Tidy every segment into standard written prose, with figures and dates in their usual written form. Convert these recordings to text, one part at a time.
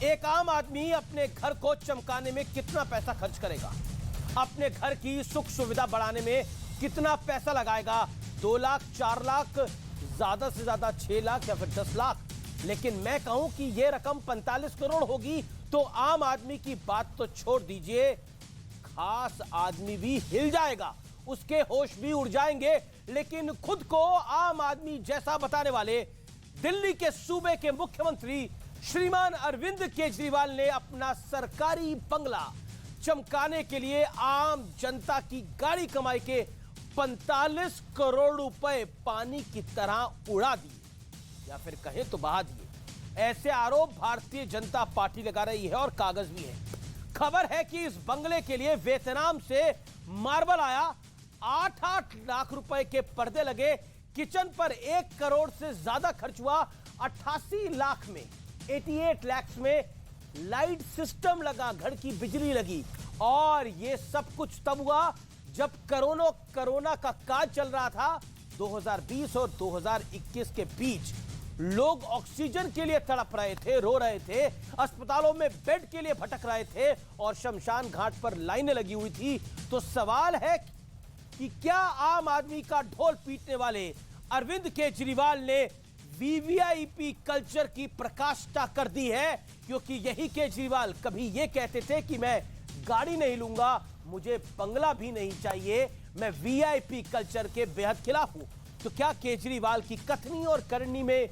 एक आम आदमी अपने घर को चमकाने में कितना पैसा खर्च करेगा? अपने घर की सुख सुविधा बढ़ाने में कितना पैसा लगाएगा? 2 लाख, 4 लाख, ज्यादा से ज्यादा 6 लाख या फिर 10 लाख। लेकिन मैं कहूं कि यह रकम 45 करोड़ होगी तो आम आदमी की बात तो छोड़ दीजिए, खास आदमी भी हिल जाएगा, उसके होश भी उड़ जाएंगे। लेकिन खुद को आम आदमी जैसा बताने वाले दिल्ली के सूबे के मुख्यमंत्री श्रीमान अरविंद केजरीवाल ने अपना सरकारी बंगला चमकाने के लिए आम जनता की गाड़ी कमाई के 45 करोड़ रुपए पानी की तरह उड़ा दिए, या फिर कहें तो बहा दिए। ऐसे आरोप भारतीय जनता पार्टी लगा रही है और कागज भी है। खबर है कि इस बंगले के लिए वियतनाम से मार्बल आया, 8-8 लाख रुपए के पर्दे लगे, किचन पर 1 करोड़ से ज्यादा खर्च हुआ, 88 लाख में 88 लाख में लाइट सिस्टम लगा, घर की बिजली लगी। और ये सब कुछ तब हुआ जब कोरोना का काल चल रहा था। 2020 और 2021 के बीच लोग ऑक्सीजन के लिए तड़प रहे थे, रो रहे थे, अस्पतालों में बेड के लिए भटक रहे थे और शमशान घाट पर लाइनें लगी हुई थी। तो सवाल है कि क्या आम आदमी का ढोल पीटने वाले अरविंद केजरीवाल ने वीवीआईपी कल्चर की प्रकाष्ठा कर दी है? क्योंकि यही केजरीवाल कभी यह कहते थे कि मैं गाड़ी नहीं लूंगा, मुझे बंगला भी नहीं चाहिए, मैं वीआईपी कल्चर के बेहद खिलाफ हूं। तो क्या केजरीवाल की कथनी और करनी में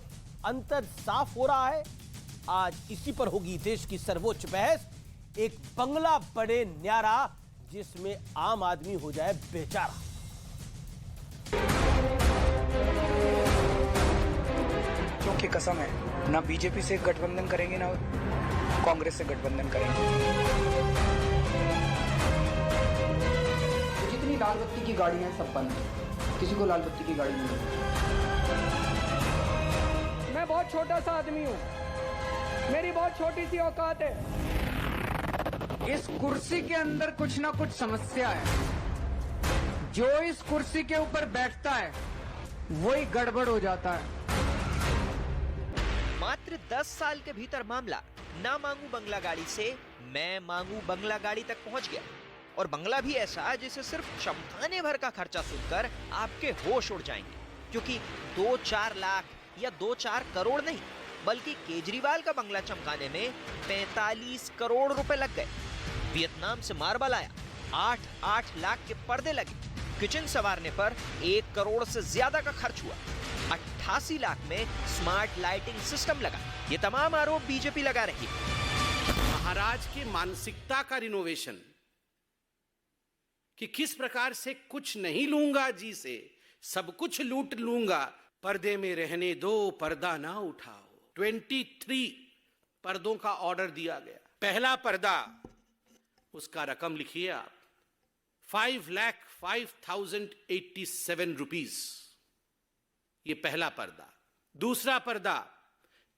अंतर साफ हो रहा है? आज इसी पर होगी देश की सर्वोच्च बहस। एक बंगला बड़े न्यारा जिसमें आम आदमी हो जाए बेचारा। की कसम है, ना बीजेपी से गठबंधन करेंगे ना कांग्रेस से गठबंधन करेंगे। जितनी लाल बत्ती की गाड़ी है सब बंद है, किसी को लाल बत्ती की गाड़ी नहीं है। मैं बहुत छोटा सा आदमी हूँ, मेरी बहुत छोटी सी औकात है। इस कुर्सी के अंदर कुछ ना कुछ समस्या है। जो इस कुर्सी के ऊपर बैठता है वही गड़बड़ हो जाता है। मात्र 10 साल के भीतर मामला ना मांगू बंगला गाड़ी से मैं मांगू बंगला गाड़ी तक पहुंच गया। और बंगला भी ऐसा जिसे सिर्फ चमकाने भर का खर्चा सुनकर आपके होश उड़ जाएंगे। क्योंकि 2-4 लाख या 2-4 करोड़ नहीं, बल्कि केजरीवाल का बंगला चमकाने में 45 करोड़ रुपए लग गए। वियतनाम से मार्बल आया, 8-8 लाख के पर्दे लगे, किचन संवारने पर 1 करोड़ से ज्यादा का खर्च हुआ, 88 लाख में स्मार्ट लाइटिंग सिस्टम लगा। ये तमाम आरोप बीजेपी लगा रही है। महाराज की मानसिकता का रिनोवेशन कि किस प्रकार से कुछ नहीं लूंगा जी से, सब कुछ लूट लूंगा, पर्दे में रहने दो, पर्दा ना उठाओ। 23 पर्दों का ऑर्डर दिया गया। पहला पर्दा, उसका रकम लिखिए आप, 5,05,087 रुपीज, ये पहला पर्दा। दूसरा पर्दा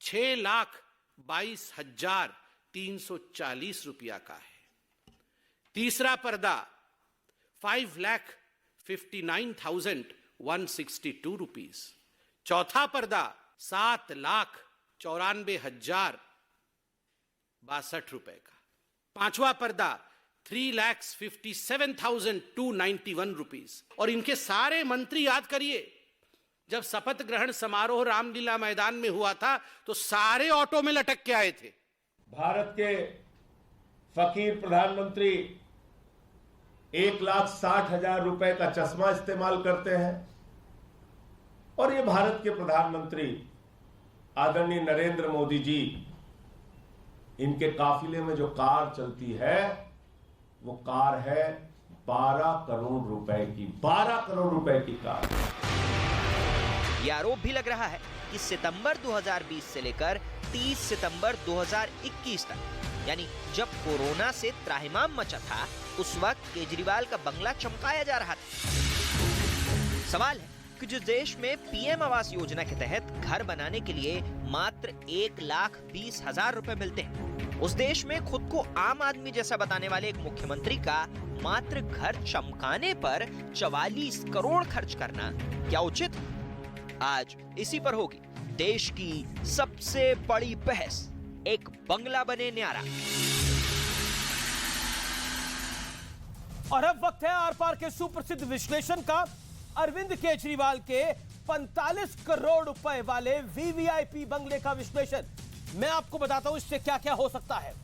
6,22,340 रुपया का है। तीसरा पर्दा 5,59,162 रुपीज। चौथा पर्दा 7,94,062 रुपए का। पांचवा पर्दा 3,57,291 रुपीज। और इनके सारे मंत्री याद करिए, जब शपथ ग्रहण समारोह रामलीला मैदान में हुआ था तो सारे ऑटो में लटक के आए थे। भारत के फकीर प्रधानमंत्री 1,60,000 रुपए का चश्मा इस्तेमाल करते हैं और ये भारत के प्रधानमंत्री आदरणीय नरेंद्र मोदी जी, इनके काफिले में जो कार चलती है वो कार है 12 करोड़ रुपए की, 12 करोड़ रुपए की कार। यह आरोप भी लग रहा है कि सितंबर 2020 से लेकर 30 सितंबर 2021 तक, यानी जब कोरोना से त्राहिमाम मचा था, उस वक्त केजरीवाल का बंगला चमकाया जा रहा था। सवाल है कि जिस देश में पीएम आवास योजना के तहत घर बनाने के लिए मात्र 1,20,000 रुपए मिलते हैं, उस देश में खुद को आम आदमी जैसा बताने वाले एक मुख्यमंत्री का मात्र घर चमकाने पर 44 करोड़ खर्च करना क्या उचित? आज इसी पर होगी देश की सबसे बड़ी बहस। एक बंगला बने न्यारा। और अब वक्त है आर पार के सुप्रसिद्ध विश्लेषण का। अरविंद केजरीवाल के 45 करोड़ रुपए वाले वीवीआईपी बंगले का विश्लेषण। मैं आपको बताता हूं इससे क्या क्या हो सकता है।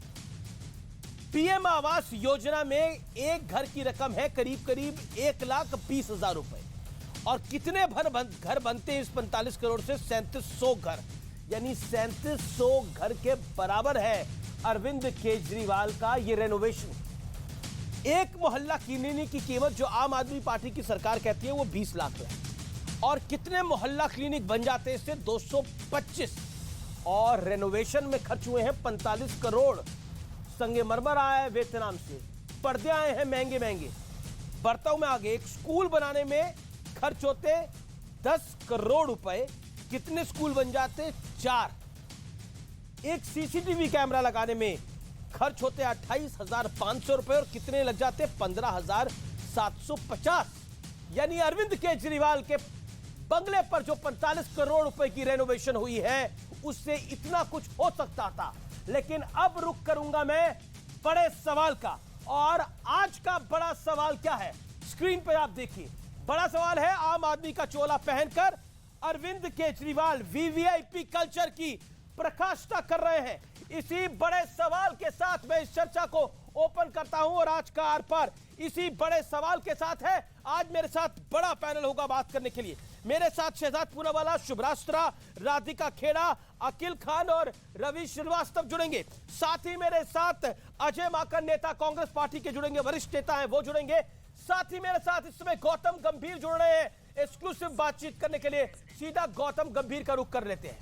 पीएम आवास योजना में एक घर की रकम है करीब करीब 1,20,000 रुपए। और कितने घर बनते हैं इस 45 करोड़ से? 3700 घर, यानी 3700 घर के बराबर है अरविंद केजरीवाल का ये रेनोवेशन। एक मोहल्ला क्लिनिक की कीमत जो आम आदमी पार्टी की सरकार कहती है वो 20 लाख है। और कितने मोहल्ला क्लिनिक बन जाते हैं इससे? 225। और रेनोवेशन में खर्च हुए हैं 45 करोड़। संगमरमर आया है वियतनाम से, पर्दे आए हैं महंगे महंगे। बढ़ता हूं मैं आगे। एक स्कूल बनाने में खर्च होते 10 करोड़ रुपए। कितने स्कूल बन जाते? 4। एक सीसीटीवी कैमरा लगाने में खर्च होते 28,500 रुपए और कितने लग जाते? 15,750। यानी अरविंद केजरीवाल के बंगले पर जो 45 करोड़ रुपए की रेनोवेशन हुई है उससे इतना कुछ हो सकता था। लेकिन अब रुक करूंगा मैं बड़े सवाल का। और आज का बड़ा सवाल क्या है स्क्रीन पर आप देखिए। बड़ा सवाल है आम आदमी का चोला पहनकर अरविंद केजरीवाल वीवीआईपी कल्चर की प्रकाष्ठा कर रहे हैं। इसी बड़े सवाल के साथ मैं इस चर्चा को ओपन करता हूं। और आज का आर पार इसी बड़े सवाल के साथ है। आज मेरे साथ बड़ा पैनल होगा बात करने के लिए। मेरे साथ शहजाद पूनावाला, शुभराष्ट्रा, राधिका खेड़ा, अकिल खान और रवि श्रीवास्तव जुड़ेंगे। साथ ही मेरे साथ अजय माकन, नेता कांग्रेस पार्टी के जुड़ेंगे, वरिष्ठ नेता हैं वो जुड़ेंगे। साथ ही मेरे साथ इस समय गौतम गंभीर जुड़ रहे हैं एक्सक्लूसिव बातचीत करने के लिए। सीधा गौतम गंभीर का रुख कर लेते हैं।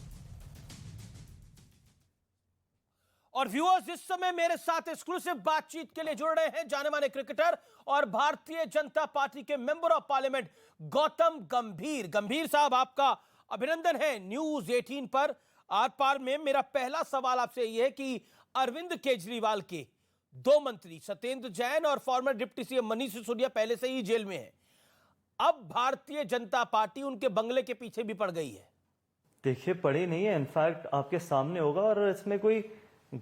और व्यूअर्स, इस समय मेरे साथ एक्सक्लूसिव बातचीत के लिए जुड़ रहे हैं जाने माने क्रिकेटर और भारतीय जनता पार्टी के मेंबर ऑफ पार्लियामेंट गौतम गंभीर। गंभीर साहब, आपका अभिनंदन है न्यूज 18 पर। आर पार में मेरा पहला सवाल आपसे यह है कि अरविंद केजरीवाल के 2 मंत्री सत्येंद्र जैन और farmer deputy CM Manish Sisodia पहले से ही जेल में हैं। अब भारतीय जनता पार्टी उनके बंगले के पीछे भी पड़ गई है। देखिए, पड़ी नहीं है, इनफैक्ट आपके सामने होगा और इसमें कोई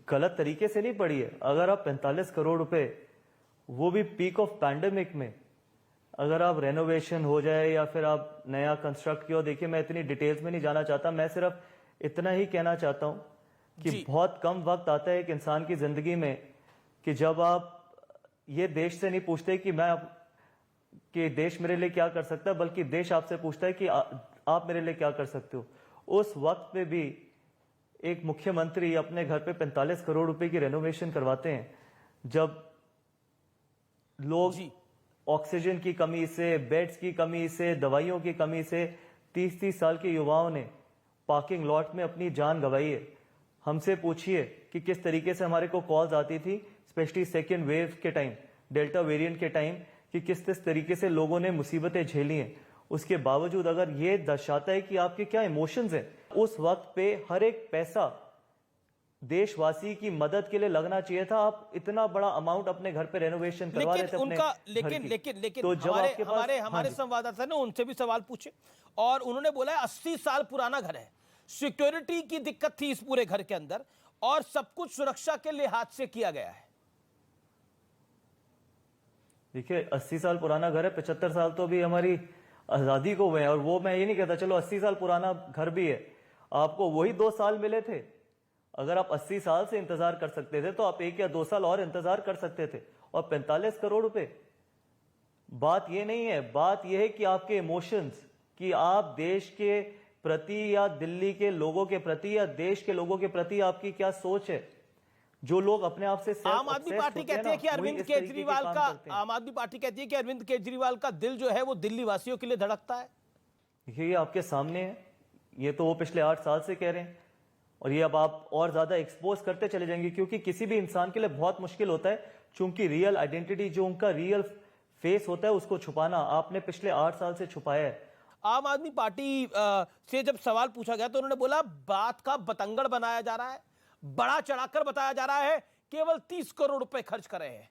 गलत तरीके से नहीं पड़ी है। अगर आप 45 करोड़ रुपए, वो भी पीक ऑफ पैंडेमिक में, अगर आप रेनोवेशन हो जाए या फिर आप नया कंस्ट्रक्ट किया, देखिए मैं इतनी डिटेल्स में नहीं जाना चाहता। मैं सिर्फ इतना ही कहना चाहता हूं कि बहुत कम वक्त आता है एक इंसान की जिंदगी में कि जब आप ये देश से नहीं पूछते कि देश मेरे लिए क्या कर सकता है, बल्कि देश आपसे पूछता है कि आप मेरे लिए क्या कर सकते हो। उस वक्त पे भी एक मुख्यमंत्री अपने घर पे 45 करोड़ रुपए की रेनोवेशन करवाते हैं, जब लोग ऑक्सीजन की कमी से, बेड्स की कमी से, दवाइयों की कमी से 30-30 साल के युवाओं ने पार्किंग लॉट में अपनी जान गंवाई है। हमसे पूछिए कि किस तरीके से हमारे को कॉल्स आती थी, स्पेशली सेकेंड वेव के टाइम, डेल्टा वेरिएंट के टाइम, कि किस तरीके से लोगों ने मुसीबतें झेली हैं। उसके बावजूद अगर ये दर्शाता है कि आपके क्या इमोशंस हैं, उस वक्त पे हर एक पैसा देशवासी की मदद के लिए लगना चाहिए था। आप इतना बड़ा अमाउंट अपने घर पे रेनोवेशन करवा रहे थे उनका, लेकिन तो हमारे संवाददाता ने उनसे भी सवाल पूछे और उन्होंने बोला 80 साल पुराना घर है, सिक्योरिटी की दिक्कत थी इस पूरे घर के अंदर और सब कुछ सुरक्षा के लिहाज से किया गया है। देखिए, 80 साल पुराना घर है, 75 साल तो अभी हमारी आजादी को हुए हैं। और वो मैं ये नहीं कहता चलो 80 साल पुराना घर भी है, आपको वही 2 साल मिले थे। अगर आप 80 साल से इंतजार कर सकते थे तो आप 1 या 2 साल और इंतजार कर सकते थे। और 45 करोड़ रुपए, बात ये नहीं है, बात यह है कि आपके इमोशंस, कि आप देश के प्रति या दिल्ली के लोगों के प्रति या देश के लोगों के प्रति आपकी क्या सोच है। जो लोग अपने आप से आम आदमी पार्टी कहती है कि अरविंद केजरीवाल का अरविंद केजरीवाल का दिल जो है वो दिल्ली वासियों के लिए धड़कता है। ये आपके सामने है, ये तो वो पिछले 8 साल से कह रहे हैं और ये अब आप और ज्यादा एक्सपोज करते चले जाएंगे, क्योंकि किसी भी इंसान के लिए बहुत मुश्किल होता है, चूंकि रियल आइडेंटिटी, जो उनका रियल फेस होता है, उसको छुपाना आपने पिछले 8 साल से छुपाया है। आम आदमी पार्टी से जब सवाल पूछा गया तो उन्होंने बोला बात का बतंगड़ बनाया जा रहा है, बड़ा चढ़ाकर बताया जा रहा है, केवल 30 करोड़ रुपए खर्च कर रहे हैं,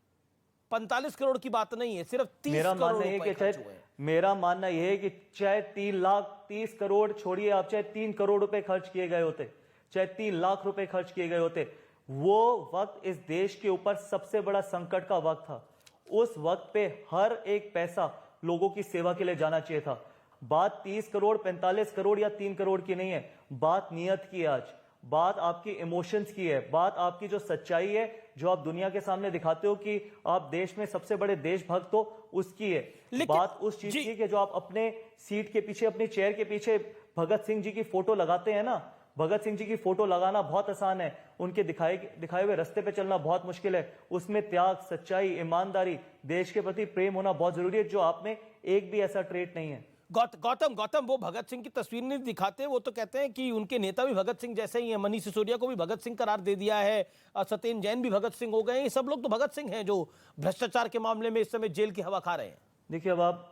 45 करोड़ की बात नहीं है, सिर्फ 30 करोड़ रुपए खर्च हुए हैं। मेरा मानना यह है कि चाहे 3,30 करोड़ छोड़िए, आप चाहे 3 करोड़ रुपए खर्च किए गए होते, चाहे 3 लाख रुपए खर्च किए गए होते, वो वक्त इस देश के ऊपर सबसे बड़ा संकट का वक्त था। उस वक्त पे हर एक पैसा लोगों की सेवा के लिए जाना चाहिए था। बात 30 करोड़ 45 करोड़ या 3 करोड़ की नहीं है, बात नियत की है। आज बात आपकी इमोशंस की है, बात आपकी जो सच्चाई है, जो आप दुनिया के सामने दिखाते हो कि आप देश में सबसे बड़े देशभक्त हो, उसकी है। बात उस चीज की कि जो आप अपने सीट के पीछे, अपनी चेयर के पीछे भगत सिंह जी की फोटो लगाते हैं ना, भगत सिंह जी की फोटो लगाना बहुत आसान है, उनके दिखाए हुए रास्ते पे चलना बहुत मुश्किल है। उसमें त्याग, सच्चाई, ईमानदारी, देश के प्रति प्रेम होना बहुत जरूरी है, जो आप में एक भी ऐसा ट्रेट नहीं है। गौतम वो भगत सिंह की तस्वीर नहीं दिखाते, वो तो कहते हैं कि उनके नेता भी भगत सिंह जैसे ही हैं। मनीष सिसोदिया को भी भगत सिंह करार दे दिया है, सत्येंद्र जैन भी भगत सिंह हो गए। ये सब लोग तो भगत सिंह हैं जो भ्रष्टाचार के मामले में इस समय जेल की हवा खा रहे हैं। देखिए, अब आप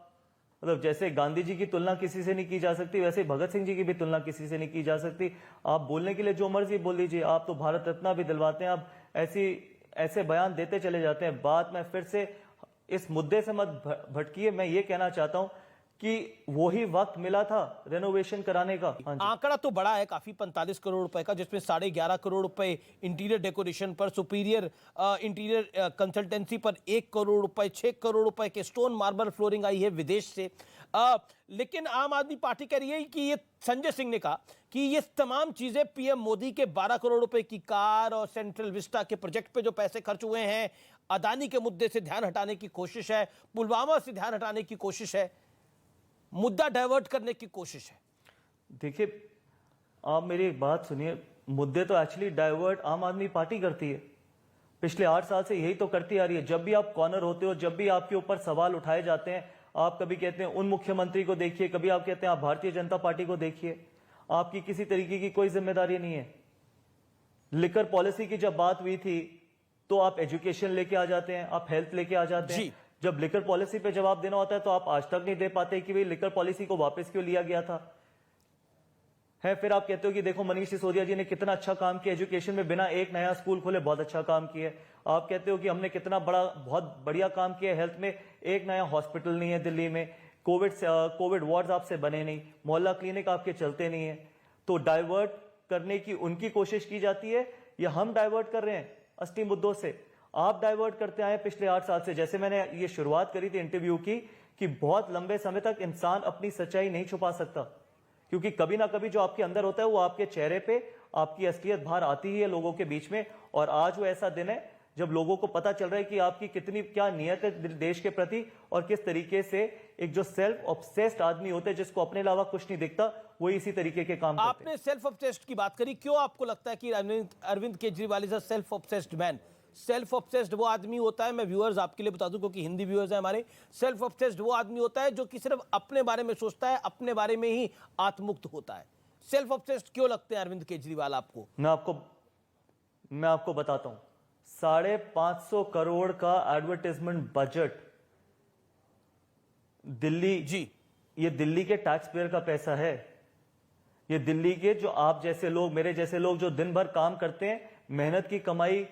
मतलब जैसे गांधी जी की तुलना किसी से नहीं की जा सकती, वैसे भगत सिंह जी की भी तुलना किसी से नहीं की जा सकती। आप बोलने के लिए जो मर्जी बोल दीजिए, आप तो भारत रत्न भी दिलवाते हैं, आप ऐसे बयान देते चले जाते हैं। बात में फिर से इस मुद्दे से मत भटकिए। मैं ये कहना चाहता हूं कि वही वक्त मिला था रेनोवेशन कराने का। आंकड़ा तो बड़ा है काफी, 45 करोड़ रुपए का, जिसमें 11.5 करोड़ रुपए इंटीरियर डेकोरेशन पर, सुपीरियर इंटीरियर कंसल्टेंसी पर 1 करोड़ रुपए, 6 करोड़ रुपए के स्टोन मार्बल फ्लोरिंग आई है विदेश से। लेकिन आम आदमी पार्टी कह रही है कि ये, संजय सिंह ने कहा कि ये तमाम चीजें पीएम मोदी के 12 करोड़ रुपए की कार और सेंट्रल विस्टा के प्रोजेक्ट पे जो पैसे खर्च हुए हैं, अदानी के मुद्दे से ध्यान हटाने की कोशिश है, पुलवामा से ध्यान हटाने की कोशिश है, मुद्दा डाइवर्ट करने की कोशिश है। देखिए, आप मेरी एक बात सुनिए, मुद्दे तो एक्चुअली डाइवर्ट आम आदमी पार्टी करती है, पिछले 8 साल से यही तो करती आ रही है। जब भी आप कॉर्नर होते हो, जब भी आपके ऊपर सवाल उठाए जाते हैं, आप कभी कहते हैं उन मुख्यमंत्री को देखिए, कभी आप कहते हैं आप भारतीय जनता पार्टी को देखिए, आपकी किसी तरीके की कोई जिम्मेदारी नहीं है। लिकर पॉलिसी की जब बात हुई थी तो आप एजुकेशन लेके आ जाते हैं, आप हेल्थ लेके आ जाते हैं। जब लिकर पॉलिसी पे जवाब देना होता है तो आप आज तक नहीं दे पाते कि भाई लिकर पॉलिसी को वापस क्यों लिया गया था। फिर आप कहते हो कि देखो मनीष सिसोदिया जी ने कितना अच्छा काम किया एजुकेशन में, बिना एक नया स्कूल खोले बहुत अच्छा काम किया। आप कहते हो कि हमने कितना बहुत बढ़िया काम किया हेल्थ में, एक नया हॉस्पिटल नहीं है दिल्ली में, कोविड वार्ड्स आपसे बने नहीं, मोहल्ला क्लिनिक आपके चलते नहीं है। तो डाइवर्ट करने की उनकी कोशिश की जाती है या हम डाइवर्ट कर रहे हैं असली मुद्दों से? आप डाइवर्ट करते आए पिछले 8 साल से। जैसे मैंने ये शुरुआत करी थी इंटरव्यू की कि बहुत लंबे समय तक इंसान अपनी सच्चाई नहीं छुपा सकता, क्योंकि कभी ना कभी जो आपके अंदर होता है वो आपके चेहरे पे आपकी असलियत बाहर आती ही है लोगों के बीच में। और आज वो ऐसा दिन है जब लोगों को पता चल रहा है कि आपकी कितनी क्या नियत है देश के प्रति, और किस तरीके से एक जो सेल्फ ऑब्सेस्ड आदमी होते हैं जिसको अपने अलावा कुछ नहीं दिखता, वो इसी तरीके के काम करते हैं। आपने सेल्फ ऑब्सेस्ड की बात करी, क्यों आपको लगता है कि Arvind Kejriwal is a self obsessed man? Self obsessed वो आदमी होता है, मैं व्यूअर्स आपके लिए बता दूं क्योंकि हिंदी व्यूअर्स हैं हमारे, सेल्फ ऑब्सेस्ड वो आदमी होता है जो कि सिर्फ अपने बारे में सोचता है, अपने बारे में ही आत्मुक्त होता है। सेल्फ ऑब्सेस्ड क्यों लगते हैं अरविंद केजरीवाल आपको? मैं आपको बताता हूं। 550 करोड़ का एडवर्टाइजमेंट बजट दिल्ली, जी, ये दिल्ली के टैक्स पेयर का पैसा है। ये दिल्ली के जो आप जैसे लोग, मेरे जैसे लोग जो दिन भर काम करते हैं, मेहनत की कमाई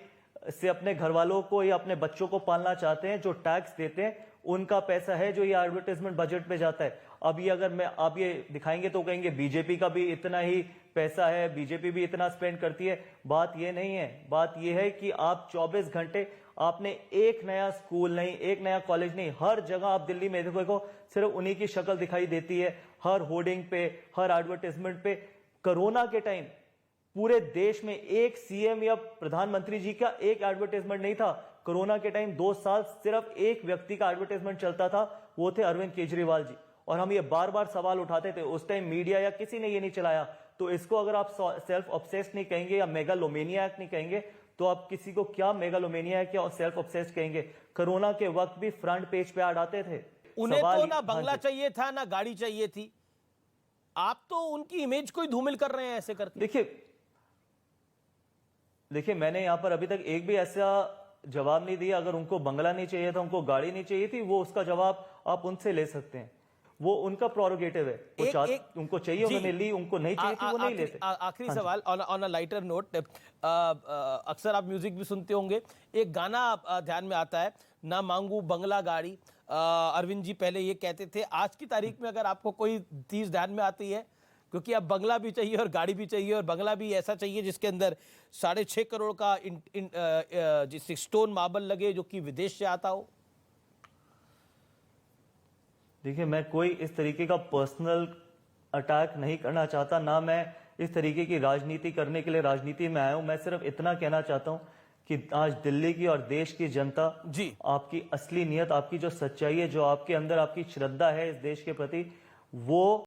से अपने घर वालों को या अपने बच्चों को पालना चाहते हैं, जो टैक्स देते हैं, उनका पैसा है जो ये एडवर्टाइजमेंट बजट पे जाता है। अब ये अगर आप ये दिखाएंगे तो कहेंगे बीजेपी का भी इतना ही पैसा है, बीजेपी भी इतना स्पेंड करती है। बात ये नहीं है, बात ये है कि आप 24 घंटे, आपने एक नया स्कूल नहीं, एक नया कॉलेज नहीं, हर जगह आप दिल्ली में देखो सिर्फ उन्हीं की शक्ल दिखाई देती है, हर होर्डिंग पे, हर एडवर्टाइजमेंट पे। कोरोना के टाइम पूरे देश में एक सीएम या प्रधानमंत्री जी का एक एडवर्टाइजमेंट नहीं था। कोरोना के टाइम 2 साल सिर्फ एक व्यक्ति का एडवर्टाइजमेंट चलता था, वो थे अरविंद केजरीवाल जी। और हम ये बार बार सवाल उठाते थे, उस टाइम मीडिया या किसी ने ये नहीं चलाया। तो इसको अगर आप सेल्फ ऑब्सेस्ड नहीं कहेंगे या मेगालोमेनियाक नहीं कहेंगे, तो आप किसी को क्या मेगालोमेनियाक या सेल्फ ऑब्सेस्ड कहेंगे? कोरोना के वक्त भी फ्रंट पेज पे ऐड आते थे। उन्हें तो ना बंगला चाहिए था ना गाड़ी चाहिए थी, आप तो उनकी इमेज को ही धूमिल कर रहे हैं ऐसे करके। देखिए, मैंने यहां पर अभी तक एक भी ऐसा जवाब नहीं दिया। अगर उनको बंगला नहीं चाहिए था, उनको गाड़ी नहीं चाहिए थी, वो उसका जवाब आप उनसे ले सकते हैं, वो उनका प्रोरोगेटिव है। उनको चाहिए उन्होंने ली, उनको नहीं चाहिए थी वो नहीं लेते। आखिरी सवाल ऑन अ लाइटर नोट, अक्सर आप म्यूजिक भी सुनते होंगे, एक गाना ध्यान में आता है, ना मांगू बंगला गाड़ी। अरविंद जी पहले ये कहते थे, आज की तारीख में अगर आपको कोई चीज ध्यान में आती है क्योंकि अब बंगला भी चाहिए और गाड़ी भी चाहिए, और बंगला भी ऐसा चाहिए जिसके अंदर 6.5 करोड़ का जिस स्टोन मार्बल लगे, जो कि विदेश से आता हो। देखिए, मैं कोई इस तरीके का पर्सनल अटैक नहीं करना चाहता, ना मैं इस तरीके की राजनीति करने के लिए राजनीति में आया हूं। मैं सिर्फ इतना कहना चाहता हूं कि आज दिल्ली की और देश की जनता जी, आपकी असली नियत, आपकी जो सच्चाई है, जो आपके अंदर आपकी श्रद्धा है इस देश के प्रति, वो